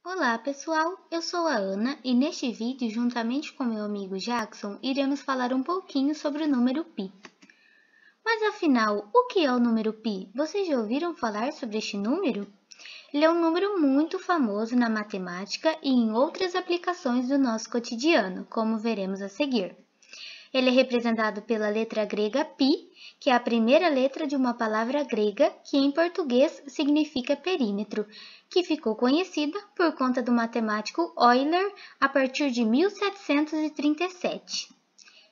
Olá pessoal, eu sou a Ana e neste vídeo, juntamente com meu amigo Jackson, iremos falar um pouquinho sobre o número π. Mas afinal, o que é o número π? Vocês já ouviram falar sobre este número? Ele é um número muito famoso na matemática e em outras aplicações do nosso cotidiano, como veremos a seguir. Ele é representado pela letra grega π, que é a primeira letra de uma palavra grega que em português significa perímetro, que ficou conhecida por conta do matemático Euler a partir de 1737.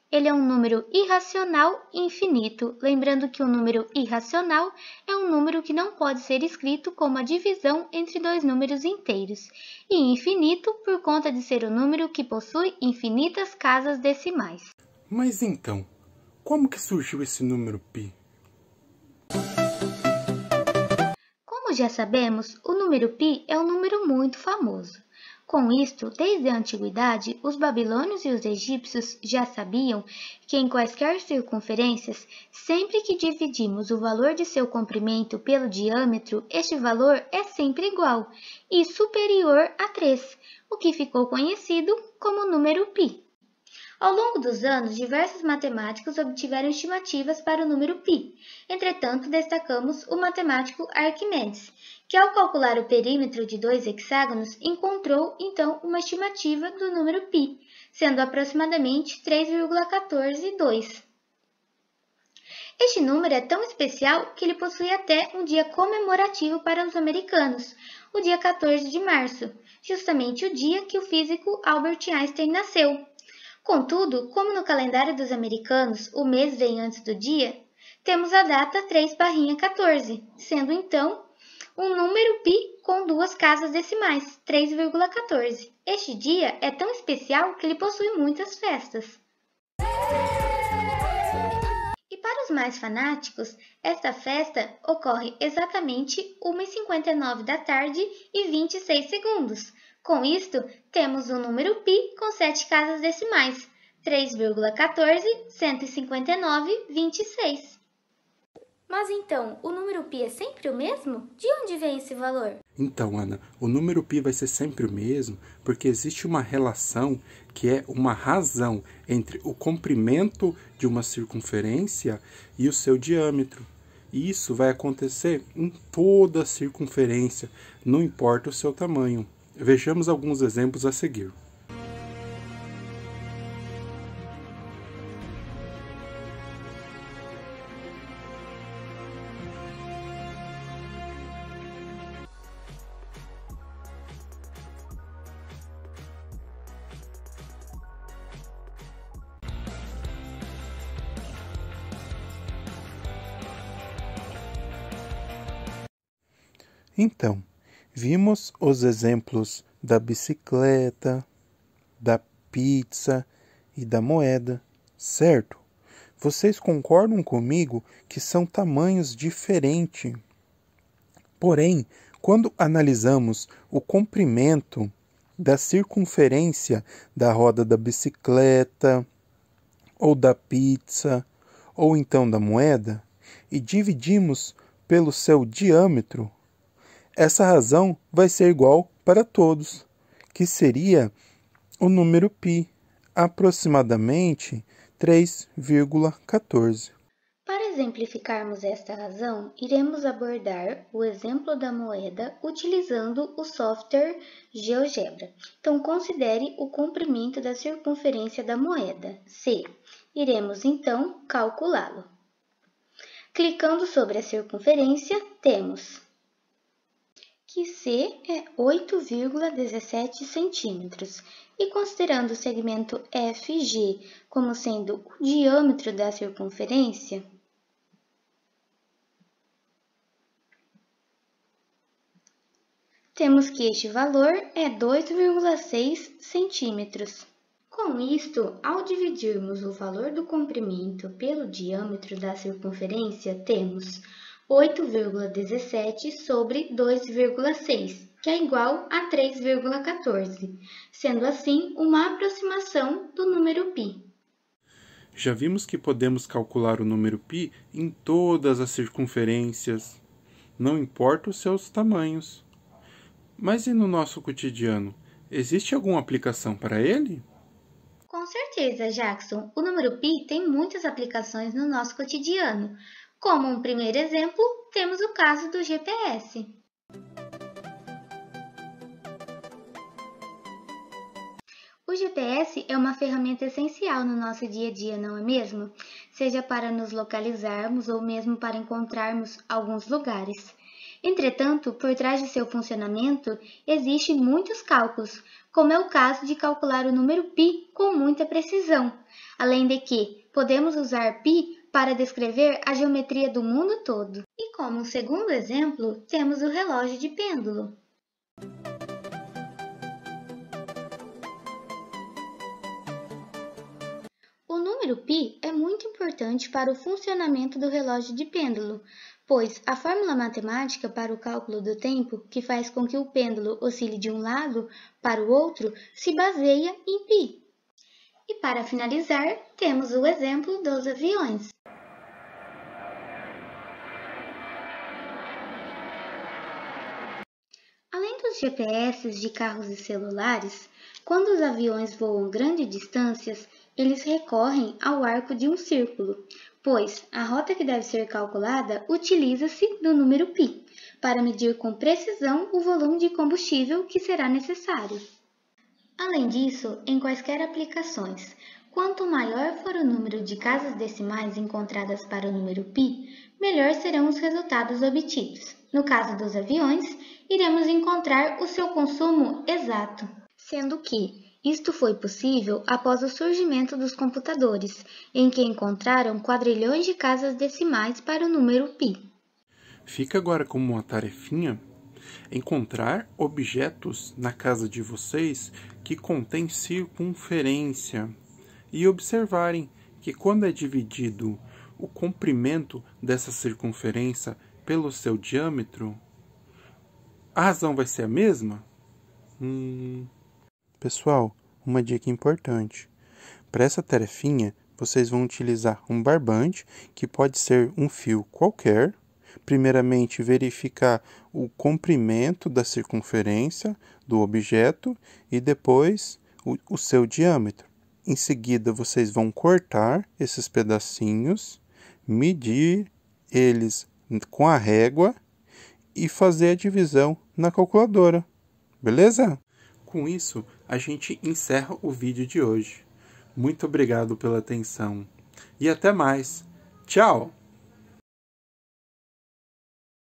Ele é um número irracional e infinito, lembrando que o número irracional é um número que não pode ser escrito como a divisão entre dois números inteiros, e infinito por conta de ser um número que possui infinitas casas decimais. Mas então, como que surgiu esse número π? Como já sabemos, o número π é um número muito famoso. Com isto, desde a antiguidade, os babilônios e os egípcios já sabiam que em quaisquer circunferências, sempre que dividimos o valor de seu comprimento pelo diâmetro, este valor é sempre igual e superior a 3, o que ficou conhecido como número π. Ao longo dos anos, diversos matemáticos obtiveram estimativas para o número π. Entretanto, destacamos o matemático Arquimedes, que ao calcular o perímetro de dois hexágonos, encontrou então uma estimativa do número π, sendo aproximadamente 3,142. Este número é tão especial que ele possui até um dia comemorativo para os americanos, o dia 14 de março, justamente o dia que o físico Albert Einstein nasceu. Contudo, como no calendário dos americanos o mês vem antes do dia, temos a data 3/14, sendo então um número π com duas casas decimais, 3,14. Este dia é tão especial que ele possui muitas festas. E para os mais fanáticos, esta festa ocorre exatamente 1h59 da tarde e 26 segundos. Com isto, temos o número π com 7 casas decimais, 3,14, 159, 26. Mas então, o número π é sempre o mesmo? De onde vem esse valor? Então, Ana, o número π vai ser sempre o mesmo porque existe uma relação que é uma razão entre o comprimento de uma circunferência e o seu diâmetro. E isso vai acontecer em toda a circunferência, não importa o seu tamanho. Vejamos alguns exemplos a seguir. Então, vimos os exemplos da bicicleta, da pizza e da moeda, certo? Vocês concordam comigo que são tamanhos diferentes? Porém, quando analisamos o comprimento da circunferência da roda da bicicleta, ou da pizza, ou então da moeda, e dividimos pelo seu diâmetro, essa razão vai ser igual para todos, que seria o número π, aproximadamente 3,14. Para exemplificarmos esta razão, iremos abordar o exemplo da moeda utilizando o software GeoGebra. Então, considere o comprimento da circunferência da moeda, C. Iremos, então, calculá-lo. Clicando sobre a circunferência, temos que C é 8,17 centímetros, e considerando o segmento FG como sendo o diâmetro da circunferência, temos que este valor é 2,6 centímetros. Com isto, ao dividirmos o valor do comprimento pelo diâmetro da circunferência, temos 8,17 sobre 2,6, que é igual a 3,14, sendo assim uma aproximação do número π. Já vimos que podemos calcular o número π em todas as circunferências, não importa os seus tamanhos. Mas e no nosso cotidiano? Existe alguma aplicação para ele? Com certeza, Jackson. O número pi tem muitas aplicações no nosso cotidiano. Como um primeiro exemplo, temos o caso do GPS. O GPS é uma ferramenta essencial no nosso dia a dia, não é mesmo? Seja para nos localizarmos ou mesmo para encontrarmos alguns lugares. Entretanto, por trás de seu funcionamento, existem muitos cálculos, como é o caso de calcular o número π com muita precisão. Além de que, podemos usar π para descrever a geometria do mundo todo. E como segundo exemplo, temos o relógio de pêndulo. O número π é muito importante para o funcionamento do relógio de pêndulo, pois a fórmula matemática para o cálculo do tempo, que faz com que o pêndulo oscile de um lado para o outro, se baseia em π. E para finalizar, temos o exemplo dos aviões. Além dos GPS de carros e celulares, quando os aviões voam grandes distâncias, eles recorrem ao arco de um círculo, pois a rota que deve ser calculada utiliza-se do número π, para medir com precisão o volume de combustível que será necessário. Além disso, em quaisquer aplicações, quanto maior for o número de casas decimais encontradas para o número π, melhor serão os resultados obtidos. No caso dos aviões, iremos encontrar o seu consumo exato, sendo que isto foi possível após o surgimento dos computadores, em que encontraram quadrilhões de casas decimais para o número π. Fica agora como uma tarefinha encontrar objetos na casa de vocês que contêm circunferência e observarem que quando é dividido o comprimento dessa circunferência pelo seu diâmetro, a razão vai ser a mesma? Pessoal, uma dica importante. Para essa tarefinha, vocês vão utilizar um barbante, que pode ser um fio qualquer. Primeiramente, verificar o comprimento da circunferência do objeto e depois o seu diâmetro. Em seguida, vocês vão cortar esses pedacinhos, medir eles com a régua e fazer a divisão na calculadora. Beleza? Com isso, a gente encerra o vídeo de hoje. Muito obrigado pela atenção e até mais. Tchau!